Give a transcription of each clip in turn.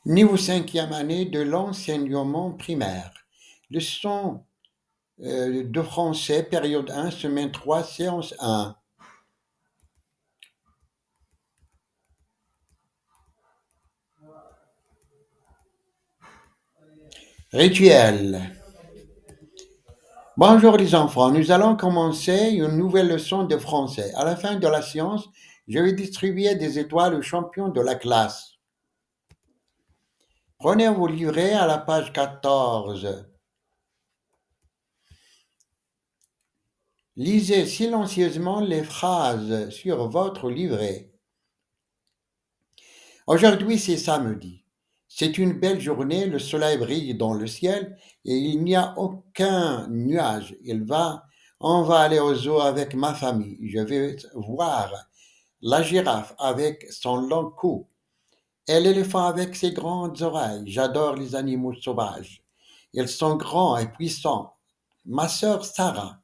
Niveau cinquième année de l'enseignement primaire. Leçon de français, période 1, semaine 3, séance 1. Rituel. Bonjour les enfants, nous allons commencer une nouvelle leçon de français. À la fin de la séance, je vais distribuer des étoiles aux champions de la classe. Prenez vos livrets à la page 14. Lisez silencieusement les phrases sur votre livret. Aujourd'hui, c'est samedi. C'est une belle journée, le soleil brille dans le ciel et il n'y a aucun nuage. On va aller au zoo avec ma famille. Je vais voir la girafe avec son long cou et l'éléphant avec ses grandes oreilles. J'adore les animaux sauvages. Ils sont grands et puissants. Ma sœur Sarah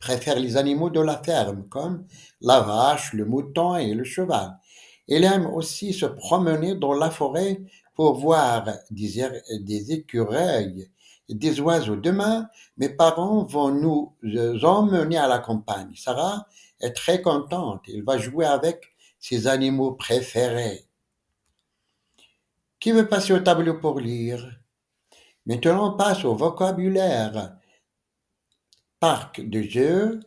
préfère les animaux de la ferme comme la vache, le mouton et le cheval. Elle aime aussi se promener dans la forêt pour voir des écureuils et des oiseaux. Demain, mes parents vont nous emmener à la campagne. Sarah est très contente. Elle va jouer avec ses animaux préférés. Qui veut passer au tableau pour lire? Maintenant, on passe au vocabulaire. Parc de jeux,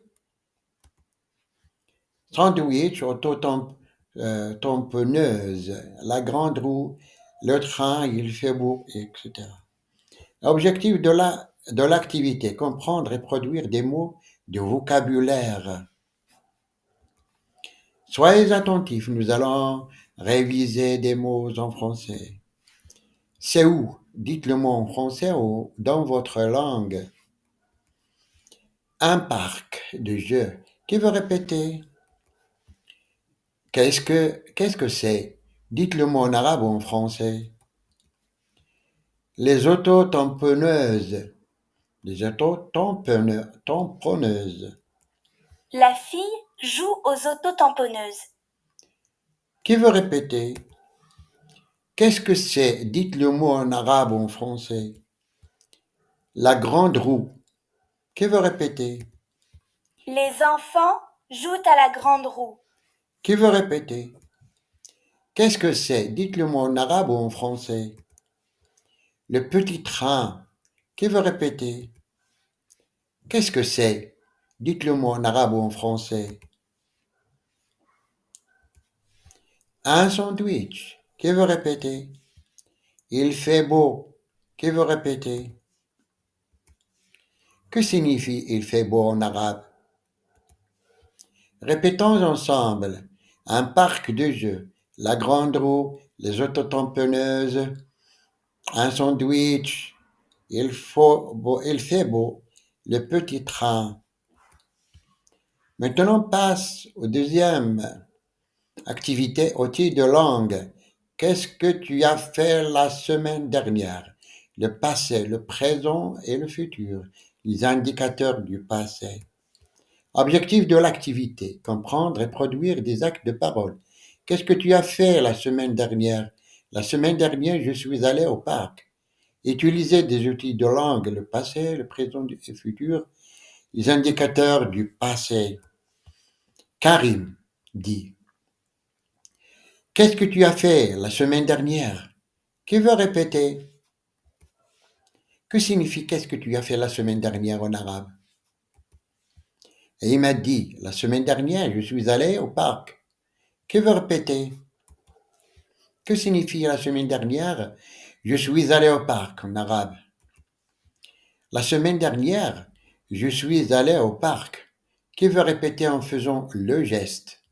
sandwich, auto-tamponneuse, la grande roue, le train, il fait beau, etc. Objectif de l'activité, comprendre et produire des mots de vocabulaire. Soyez attentifs, nous allons réviser des mots en français. C'est où? Dites le mot en français ou dans votre langue. Un parc de jeux. Qui veut répéter? Qu'est-ce que c'est? Dites le mot en arabe ou en français. Les auto-tamponneuses. Les auto-tamponneuses. La fille joue aux autotamponneuses. Qui veut répéter? Qu'est-ce que c'est? Dites le mot en arabe ou en français. La grande roue. Qui veut répéter? Les enfants jouent à la grande roue. Qui veut répéter? Qu'est-ce que c'est? Dites le mot en arabe ou en français. Le petit train. Qui veut répéter? Qu'est-ce que c'est? Dites le mot en arabe ou en français. Un sandwich. Qui veut répéter? Il fait beau. Qui veut répéter? Que signifie il fait beau en arabe? Répétons ensemble. Un parc de jeux. La grande roue. Les autotamponneuses. Un sandwich. Il fait beau. Le petit train. Maintenant, on passe au deuxième activité, outil de langue. Qu'est-ce que tu as fait la semaine dernière? Le passé, le présent et le futur. Les indicateurs du passé. Objectif de l'activité. Comprendre et produire des actes de parole. Qu'est-ce que tu as fait la semaine dernière? La semaine dernière, je suis allé au parc. Utiliser des outils de langue, le passé, le présent et le futur. Les indicateurs du passé. Karim dit. Qu'est-ce que tu as fait la semaine dernière? Qui veut répéter? Que signifie qu'est-ce que tu as fait la semaine dernière en arabe? Et il m'a dit, la semaine dernière, je suis allé au parc. Qui veut répéter? Que signifie la semaine dernière? Je suis allé au parc en arabe. La semaine dernière, je suis allé au parc. Qui veut répéter en faisant le geste?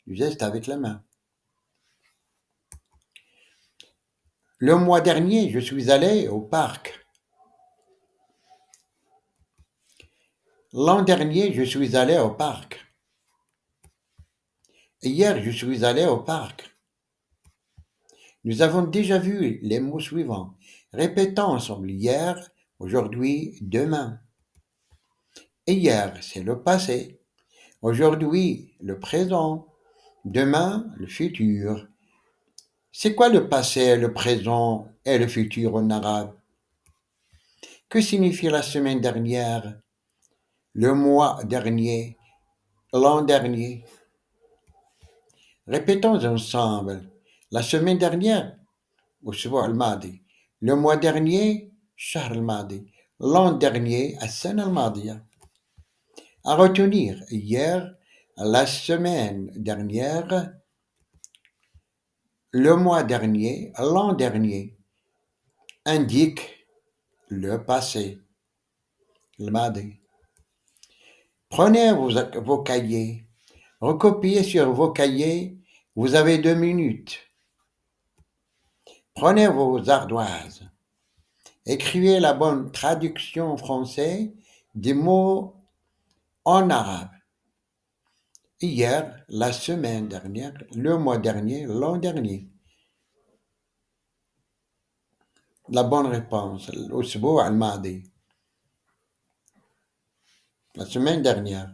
Le geste avec la main. Le mois dernier, je suis allé au parc. L'an dernier, je suis allé au parc. Hier, je suis allé au parc. Nous avons déjà vu les mots suivants. Répétons ensemble hier, aujourd'hui, demain. Hier, c'est le passé. Aujourd'hui, le présent. Demain, le futur. C'est quoi le passé, le présent et le futur en arabe? Que signifie la semaine dernière, le mois dernier, l'an dernier? Répétons ensemble. La semaine dernière, الأسبوع الماضي. Le mois dernier, الشهر الماضي. L'an dernier, السنة الماضية. À retenir, hier, la semaine dernière, le mois dernier, l'an dernier, indique le passé, الماضي. Prenez vos cahiers, recopiez sur vos cahiers, vous avez 2 minutes. Prenez vos ardoises, écrivez la bonne traduction en français des mots en arabe. Hier, la semaine dernière, le mois dernier, l'an dernier. La bonne réponse, الأسبوع الماضي. La semaine dernière.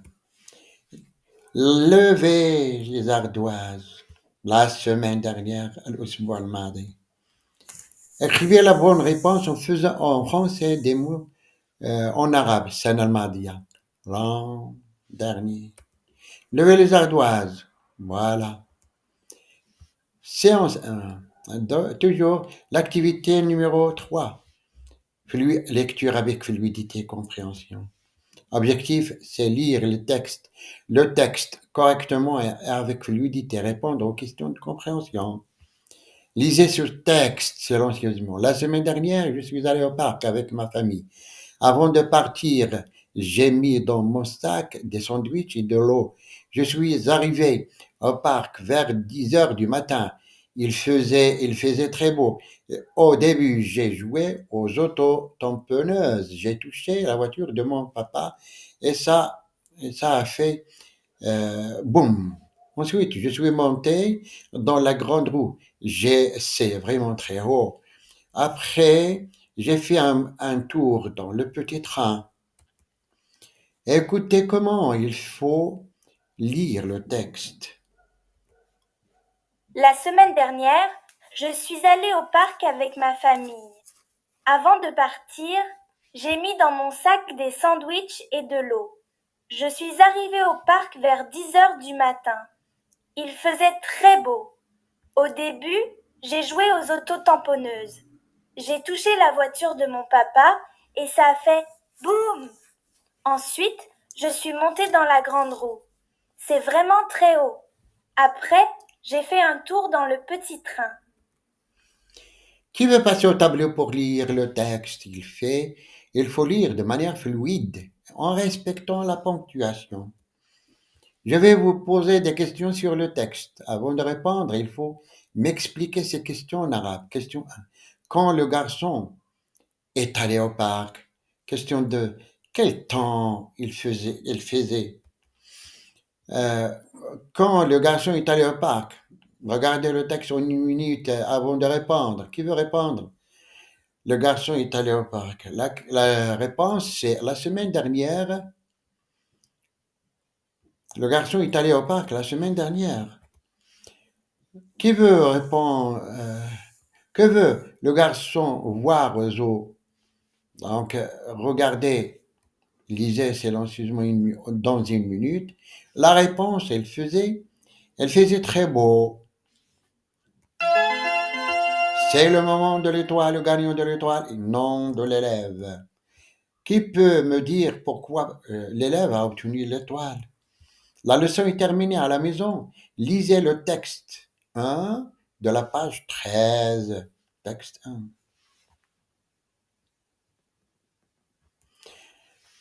Levez les ardoises. La semaine dernière, الأسبوع الماضي. Écrivez la bonne réponse en faisant en français des mots en arabe. السنة الماضية. L'an dernier. Levez les ardoises. Voilà. Séance 1. Toujours l'activité numéro 3. Lecture avec fluidité et compréhension. Objectif, c'est lire le texte correctement et avec fluidité, répondre aux questions de compréhension. Lisez ce texte silencieusement. La semaine dernière, je suis allé au parc avec ma famille. Avant de partir, j'ai mis dans mon sac des sandwichs et de l'eau. Je suis arrivé au parc vers 10 heures du matin. Il faisait très beau. Au début, j'ai joué aux auto-tamponneuses. J'ai touché la voiture de mon papa et ça a fait boum. Ensuite, je suis monté dans la grande roue. C'est vraiment très haut. Après, j'ai fait un tour dans le petit train. Écoutez comment il faut lire le texte. La semaine dernière, je suis allée au parc avec ma famille. Avant de partir, j'ai mis dans mon sac des sandwichs et de l'eau. Je suis arrivée au parc vers 10 heures du matin. Il faisait très beau. Au début, j'ai joué aux auto-tamponneuses. J'ai touché la voiture de mon papa et ça a fait boum. Ensuite, je suis montée dans la grande roue. C'est vraiment très haut. Après, j'ai fait un tour dans le petit train. Qui veut passer au tableau pour lire le texte? Il faut lire de manière fluide, en respectant la ponctuation. Je vais vous poser des questions sur le texte. Avant de répondre, il faut m'expliquer ces questions en arabe. Question 1. Quand le garçon est allé au parc? Question 2. Quel temps il faisait? Quand le garçon est allé au parc? Regardez le texte en une minute avant de répondre. Qui veut répondre? Le garçon est allé au parc. La réponse, c'est la semaine dernière. Le garçon est allé au parc la semaine dernière. Qui veut répondre? Que veut le garçon voir aux eaux? Donc, regardez, lisez silencieusement dans une minute. La réponse, elle faisait très beau. C'est le moment de l'étoile, le gagnant de l'étoile, et non de l'élève. Qui peut me dire pourquoi l'élève a obtenu l'étoile? La leçon est terminée à la maison. Lisez le texte 1 de la page 13. Texte 1.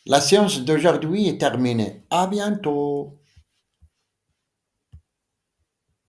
La séance d'aujourd'hui est terminée. À bientôt.